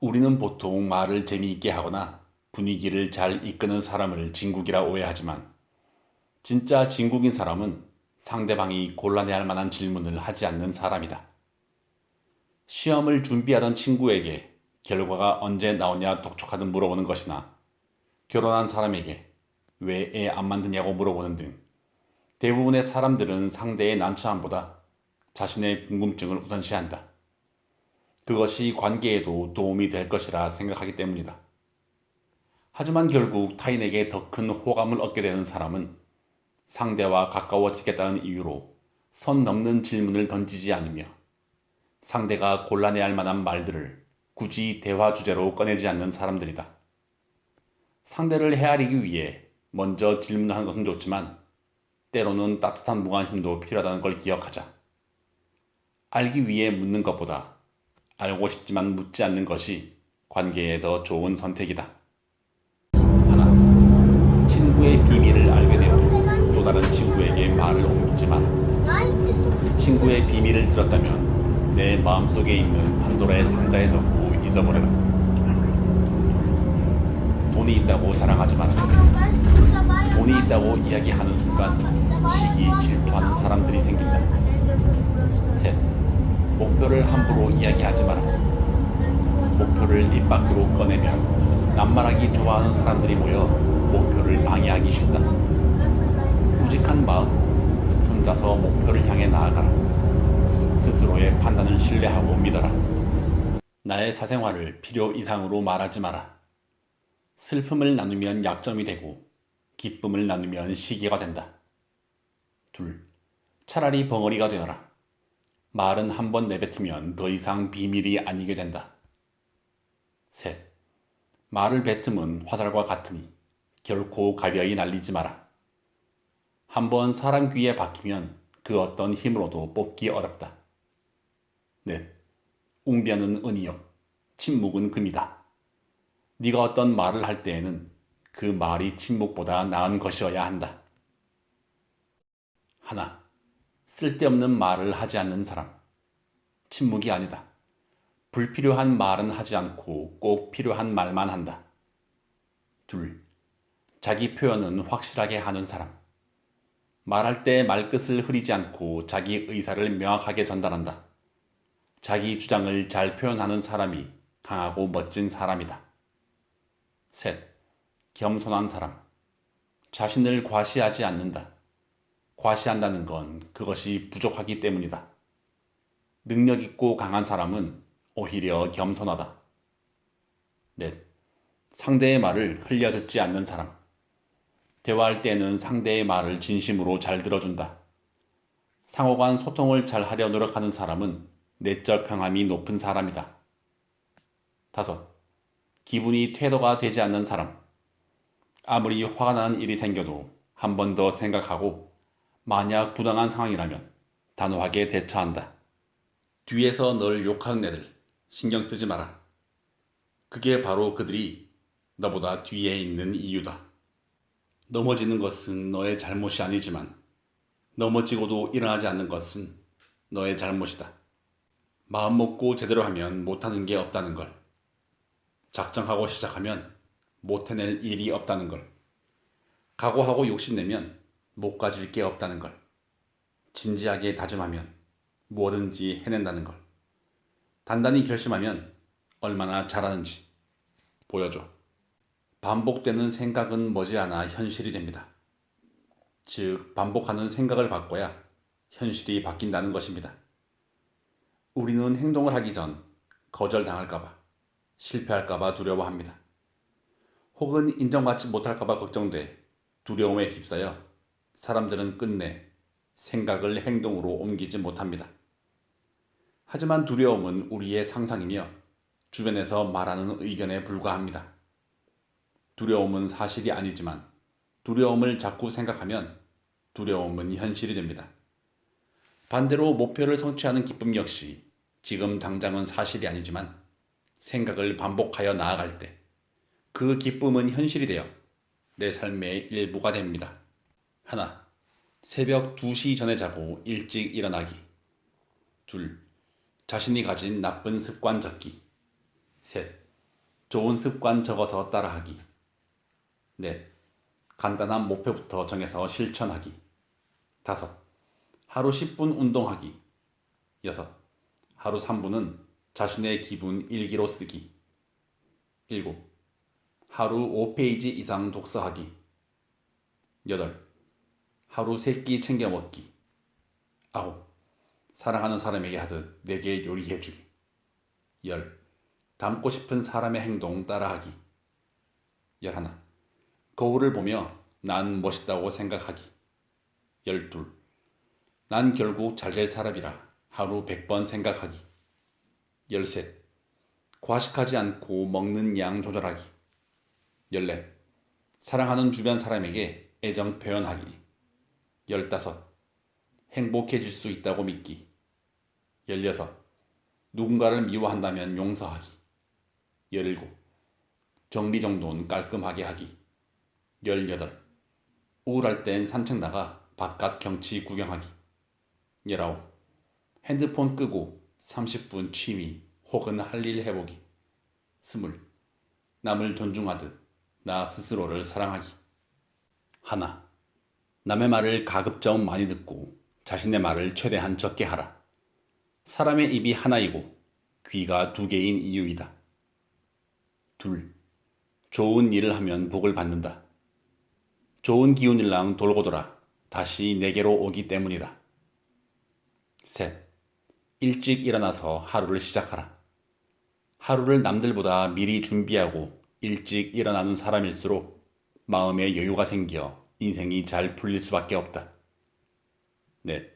우리는 보통 말을 재미있게 하거나 분위기를 잘 이끄는 사람을 진국이라 오해하지만 진짜 진국인 사람은 상대방이 곤란해할 만한 질문을 하지 않는 사람이다. 시험을 준비하던 친구에게 결과가 언제 나오냐 독촉하듯 물어보는 것이나 결혼한 사람에게 왜 애 안 만드냐고 물어보는 등 대부분의 사람들은 상대의 난처함보다 자신의 궁금증을 우선시한다. 그것이 관계에도 도움이 될 것이라 생각하기 때문이다. 하지만 결국 타인에게 더 큰 호감을 얻게 되는 사람은 상대와 가까워지겠다는 이유로 선 넘는 질문을 던지지 않으며 상대가 곤란해할 만한 말들을 굳이 대화 주제로 꺼내지 않는 사람들이다. 상대를 헤아리기 위해 먼저 질문하는 것은 좋지만 때로는 따뜻한 무관심도 필요하다는 걸 기억하자. 알기 위해 묻는 것보다 알고 싶지만 묻지 않는 것이 관계에 더 좋은 선택이다. 하나, 친구의 비밀을 알게 되어도 또 다른 친구에게 말을 옮기지 마라. 친구의 비밀을 들었다면 내 마음속에 있는 판도라의 상자에 넣고 잊어버려라. 돈이 있다고 자랑하지 마라. 돈이 있다고 이야기하는 순간 시기 질투하는 사람들이 생긴다. 셋, 목표를 함부로 이야기하지 마라. 목표를 입 밖으로 꺼내면 낱말하기 좋아하는 사람들이 모여 목표를 방해하기 쉽다. 우직한 마음으로 혼자서 목표를 향해 나아가라. 스스로의 판단을 신뢰하고 믿어라. 나의 사생활을 필요 이상으로 말하지 마라. 슬픔을 나누면 약점이 되고 기쁨을 나누면 시기가 된다. 둘, 차라리 벙어리가 되어라. 말은 한 번 내뱉으면 더 이상 비밀이 아니게 된다. 셋, 말을 뱉음은 화살과 같으니 결코 가벼이 날리지 마라. 한번 사람 귀에 박히면 그 어떤 힘으로도 뽑기 어렵다. 넷, 웅변은 은이요 침묵은 금이다. 네가 어떤 말을 할 때에는 그 말이 침묵보다 나은 것이어야 한다. 하나, 쓸데없는 말을 하지 않는 사람. 침묵이 아니다. 불필요한 말은 하지 않고 꼭 필요한 말만 한다. 둘, 자기 표현은 확실하게 하는 사람. 말할 때 말끝을 흐리지 않고 자기 의사를 명확하게 전달한다. 자기 주장을 잘 표현하는 사람이 강하고 멋진 사람이다. 셋, 겸손한 사람. 자신을 과시하지 않는다. 과시한다는 건 그것이 부족하기 때문이다. 능력 있고 강한 사람은 오히려 겸손하다. 넷, 상대의 말을 흘려듣지 않는 사람. 대화할 때는 상대의 말을 진심으로 잘 들어준다. 상호간 소통을 잘 하려 노력하는 사람은 내적 강함이 높은 사람이다. 다섯, 기분이 퇴도가 되지 않는 사람. 아무리 화가 나는 일이 생겨도 한 번 더 생각하고 만약 부당한 상황이라면 단호하게 대처한다. 뒤에서 널 욕하는 애들 신경 쓰지 마라. 그게 바로 그들이 너보다 뒤에 있는 이유다. 넘어지는 것은 너의 잘못이 아니지만 넘어지고도 일어나지 않는 것은 너의 잘못이다. 마음 먹고 제대로 하면 못하는 게 없다는 걸. 작정하고 시작하면 못 해낼 일이 없다는 걸. 각오하고 욕심내면 못 가질 게 없다는 걸. 진지하게 다짐하면 뭐든지 해낸다는 걸. 단단히 결심하면 얼마나 잘하는지 보여줘. 반복되는 생각은 머지않아 현실이 됩니다. 즉, 반복하는 생각을 바꿔야 현실이 바뀐다는 것입니다. 우리는 행동을 하기 전 거절당할까봐, 실패할까봐 두려워합니다. 혹은 인정받지 못할까봐 걱정돼 두려움에 휩싸여 사람들은 끝내 생각을 행동으로 옮기지 못합니다. 하지만 두려움은 우리의 상상이며 주변에서 말하는 의견에 불과합니다. 두려움은 사실이 아니지만 두려움을 자꾸 생각하면 두려움은 현실이 됩니다. 반대로 목표를 성취하는 기쁨 역시 지금 당장은 사실이 아니지만 생각을 반복하여 나아갈 때 그 기쁨은 현실이 되어 내 삶의 일부가 됩니다. 하나, 새벽 2시 전에 자고 일찍 일어나기. 둘, 자신이 가진 나쁜 습관 접기. 셋, 좋은 습관 적어서 따라하기. 넷. 간단한 목표부터 정해서 실천하기. 다섯. 하루 10분 운동하기. 여섯. 하루 3분은 자신의 기분 일기로 쓰기. 일곱. 하루 5페이지 이상 독서하기. 여덟. 하루 3끼 챙겨 먹기. 아홉. 사랑하는 사람에게 하듯 내게 요리해주기. 열. 닮고 싶은 사람의 행동 따라하기. 열하나. 거울을 보며 난 멋있다고 생각하기. 열둘. 난 결국 잘 될 사람이라 하루 100번 생각하기. 열셋. 과식하지 않고 먹는 양 조절하기. 열넷. 사랑하는 주변 사람에게 애정 표현하기. 열다섯. 행복해질 수 있다고 믿기. 열여섯. 누군가를 미워한다면 용서하기. 열일곱. 정리정돈 깔끔하게 하기. 열여덟. 우울할 땐 산책 나가 바깥 경치 구경하기. 열아홉. 핸드폰 끄고 30분 취미 혹은 할 일 해보기. 스물. 남을 존중하듯 나 스스로를 사랑하기. 하나. 남의 말을 가급적 많이 듣고 자신의 말을 최대한 적게 하라. 사람의 입이 하나이고 귀가 2개인 이유이다. 둘. 좋은 일을 하면 복을 받는다. 좋은 기운일랑 돌고 돌아 다시 내게로 오기 때문이다. 셋. 일찍 일어나서 하루를 시작하라. 하루를 남들보다 미리 준비하고 일찍 일어나는 사람일수록 마음에 여유가 생겨 인생이 잘 풀릴 수밖에 없다. 넷.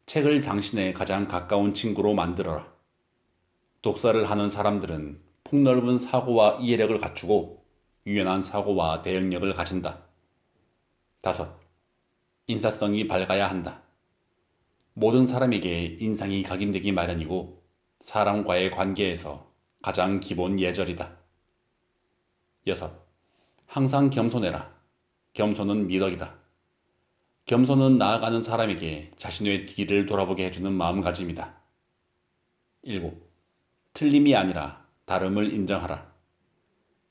책을 당신의 가장 가까운 친구로 만들어라. 독서를 하는 사람들은 폭넓은 사고와 이해력을 갖추고 유연한 사고와 대응력을 가진다. 다섯. 인사성이 밝아야 한다. 모든 사람에게 인상이 각인되기 마련이고 사람과의 관계에서 가장 기본 예절이다. 여섯. 항상 겸손해라. 겸손은 미덕이다. 겸손은 나아가는 사람에게 자신의 뒤를 돌아보게 해주는 마음가짐이다. 일곱. 틀림이 아니라 다름을 인정하라.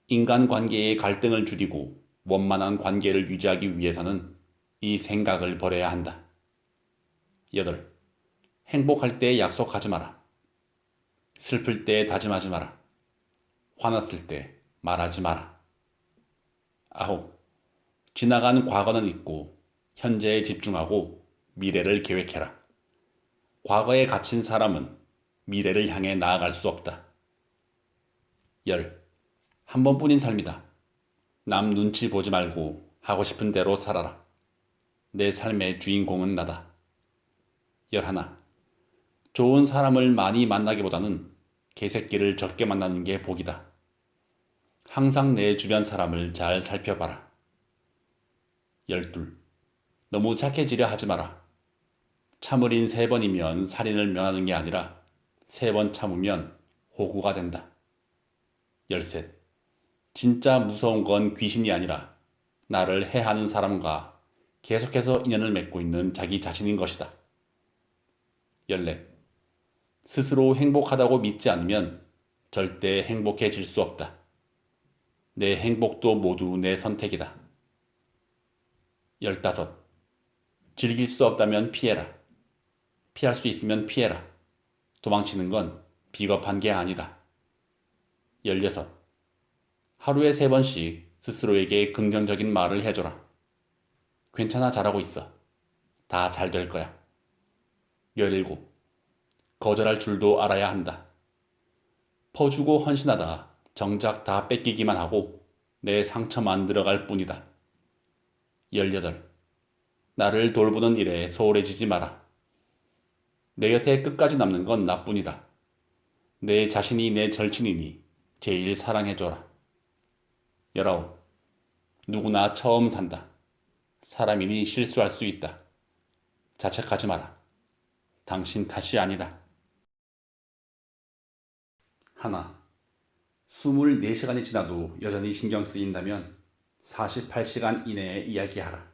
인간관계의 갈등을 줄이고 원만한 관계를 유지하기 위해서는 이 생각을 버려야 한다. 여덟. 행복할 때 약속하지 마라. 슬플 때 다짐하지 마라. 화났을 때 말하지 마라. 아홉. 지나간 과거는 잊고 현재에 집중하고 미래를 계획해라. 과거에 갇힌 사람은 미래를 향해 나아갈 수 없다. 열. 한 번뿐인 삶이다. 남 눈치 보지 말고 하고 싶은 대로 살아라. 내 삶의 주인공은 나다. 열하나. 좋은 사람을 많이 만나기보다는 개새끼를 적게 만나는 게 복이다. 항상 내 주변 사람을 잘 살펴봐라. 열둘. 너무 착해지려 하지 마라. 참을인 3번이면 살인을 면하는 게 아니라 3번 참으면 호구가 된다. 열셋. 진짜 무서운 건 귀신이 아니라 나를 해하는 사람과 계속해서 인연을 맺고 있는 자기 자신인 것이다. 열넷. 스스로 행복하다고 믿지 않으면 절대 행복해질 수 없다. 내 행복도 모두 내 선택이다. 열다섯. 즐길 수 없다면 피해라. 피할 수 있으면 피해라. 도망치는 건 비겁한 게 아니다. 열여섯. 하루에 3번씩 스스로에게 긍정적인 말을 해줘라. 괜찮아, 잘하고 있어. 다 잘 될 거야. 열일곱. 거절할 줄도 알아야 한다. 퍼주고 헌신하다 정작 다 뺏기기만 하고 내 상처만 들어갈 뿐이다. 열여덟. 나를 돌보는 일에 소홀해지지 마라. 내 곁에 끝까지 남는 건 나뿐이다. 내 자신이 내 절친이니 제일 사랑해줘라. 열아홉. 누구나 처음 산다. 사람이니 실수할 수 있다. 자책하지 마라. 당신 탓이 아니다. 하나. 24시간이 지나도 여전히 신경 쓰인다면 48시간 이내에 이야기하라.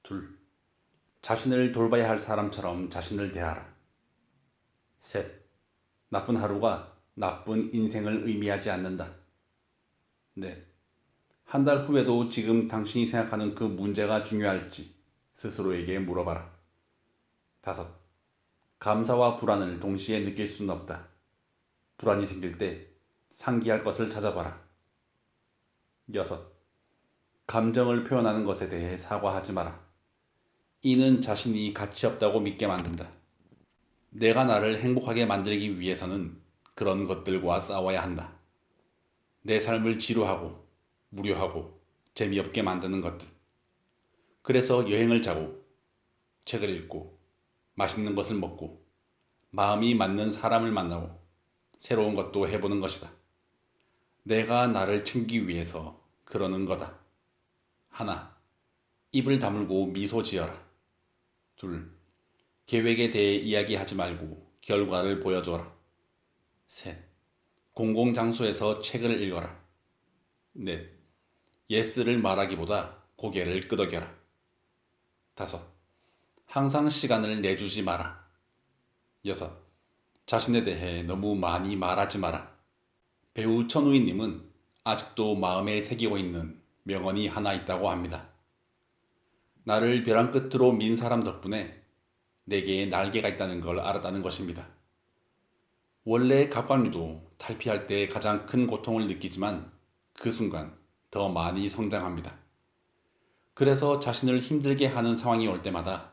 둘. 자신을 돌봐야 할 사람처럼 자신을 대하라. 셋. 나쁜 하루가 나쁜 인생을 의미하지 않는다. 넷. 한 달 후에도 지금 당신이 생각하는 그 문제가 중요할지 스스로에게 물어봐라. 다섯. 감사와 불안을 동시에 느낄 수는 없다. 불안이 생길 때 상기할 것을 찾아봐라. 여섯. 감정을 표현하는 것에 대해 사과하지 마라. 이는 자신이 가치 없다고 믿게 만든다. 내가 나를 행복하게 만들기 위해서는 그런 것들과 싸워야 한다. 내 삶을 지루하고 무료하고 재미없게 만드는 것들. 그래서 여행을 자고 책을 읽고 맛있는 것을 먹고 마음이 맞는 사람을 만나고 새로운 것도 해보는 것이다. 내가 나를 챙기기 위해서 그러는 거다. 하나. 입을 다물고 미소 지어라. 둘. 계획에 대해 이야기하지 말고 결과를 보여줘라. 셋. 공공장소에서 책을 읽어라. 넷. 예스를 말하기보다 고개를 끄덕여라. 다섯. 항상 시간을 내주지 마라. 여섯. 자신에 대해 너무 많이 말하지 마라. 배우 천우희님은 아직도 마음에 새기고 있는 명언이 하나 있다고 합니다. 나를 벼랑 끝으로 민 사람 덕분에 내게 날개가 있다는 걸 알았다는 것입니다. 원래 갑각류도 탈피할 때 가장 큰 고통을 느끼지만 그 순간 더 많이 성장합니다. 그래서 자신을 힘들게 하는 상황이 올 때마다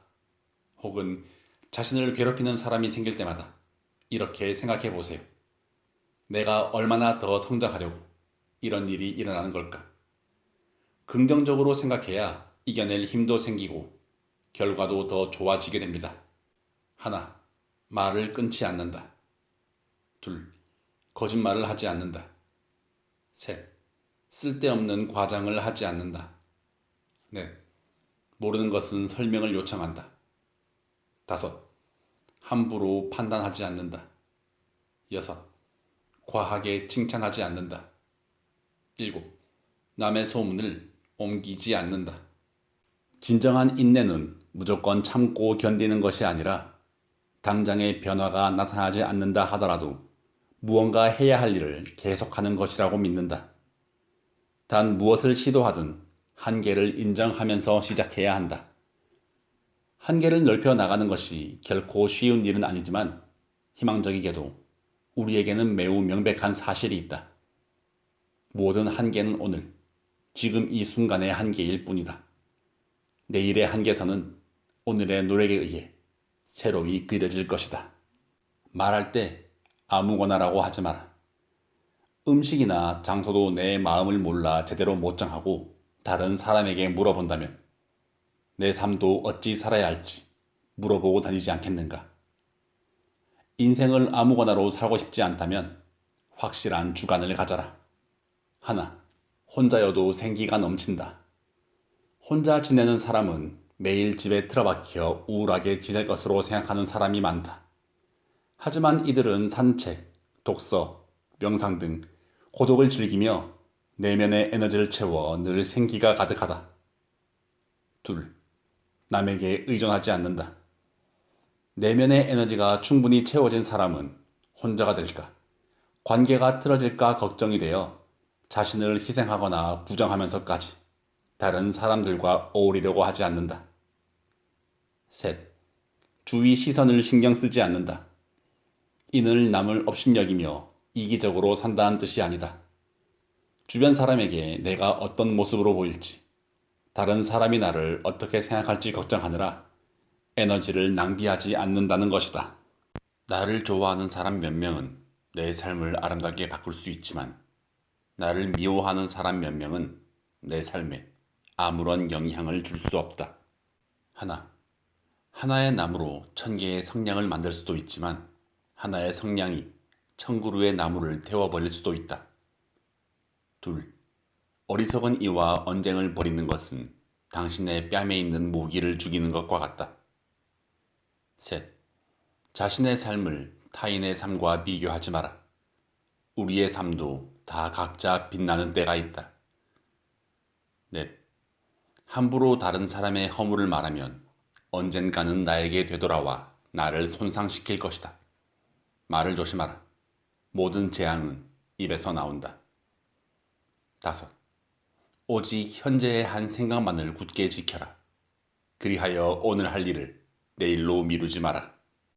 혹은 자신을 괴롭히는 사람이 생길 때마다 이렇게 생각해 보세요. 내가 얼마나 더 성장하려고 이런 일이 일어나는 걸까? 긍정적으로 생각해야 이겨낼 힘도 생기고 결과도 더 좋아지게 됩니다. 하나. 말을 끊지 않는다. 둘. 거짓말을 하지 않는다. 셋. 쓸데없는 과장을 하지 않는다. 넷. 모르는 것은 설명을 요청한다. 다섯. 함부로 판단하지 않는다. 여섯. 과하게 칭찬하지 않는다. 일곱. 남의 소문을 옮기지 않는다. 진정한 인내는 무조건 참고 견디는 것이 아니라 당장의 변화가 나타나지 않는다 하더라도 무언가 해야 할 일을 계속하는 것이라고 믿는다. 단 무엇을 시도하든 한계를 인정하면서 시작해야 한다. 한계를 넓혀 나가는 것이 결코 쉬운 일은 아니지만 희망적이게도 우리에게는 매우 명백한 사실이 있다. 모든 한계는 오늘, 지금 이 순간의 한계일 뿐이다. 내일의 한계선은 오늘의 노력에 의해 새로이 그려질 것이다. 말할 때 아무거나라고 하지 마라. 음식이나 장소도 내 마음을 몰라 제대로 못 정하고 다른 사람에게 물어본다면 내 삶도 어찌 살아야 할지 물어보고 다니지 않겠는가? 인생을 아무거나로 살고 싶지 않다면 확실한 주관을 가져라. 하나. 혼자여도 생기가 넘친다. 혼자 지내는 사람은 매일 집에 틀어박혀 우울하게 지낼 것으로 생각하는 사람이 많다. 하지만 이들은 산책, 독서, 명상 등 고독을 즐기며 내면의 에너지를 채워 늘 생기가 가득하다. 둘. 남에게 의존하지 않는다. 내면의 에너지가 충분히 채워진 사람은 혼자가 될까, 관계가 틀어질까 걱정이 되어 자신을 희생하거나 부정하면서까지 다른 사람들과 어울리려고 하지 않는다. 셋. 주위 시선을 신경 쓰지 않는다. 이는 남을 업신여기며 이기적으로 산다는 뜻이 아니다. 주변 사람에게 내가 어떤 모습으로 보일지, 다른 사람이 나를 어떻게 생각할지 걱정하느라 에너지를 낭비하지 않는다는 것이다. 나를 좋아하는 사람 몇 명은 내 삶을 아름답게 바꿀 수 있지만 나를 미워하는 사람 몇 명은 내 삶에 아무런 영향을 줄 수 없다. 하나. 하나의 나무로 1000개의 성냥을 만들 수도 있지만 하나의 성냥이 1000그루의 나무를 태워버릴 수도 있다. 둘. 어리석은 이와 언쟁을 벌이는 것은 당신의 뺨에 있는 모기를 죽이는 것과 같다. 셋. 자신의 삶을 타인의 삶과 비교하지 마라. 우리의 삶도 다 각자 빛나는 때가 있다. 넷. 함부로 다른 사람의 허물을 말하면 언젠가는 나에게 되돌아와 나를 손상시킬 것이다. 말을 조심하라. 모든 재앙은 입에서 나온다. 5. 오직 현재의 한 생각만을 굳게 지켜라. 그리하여 오늘 할 일을 내일로 미루지 마라.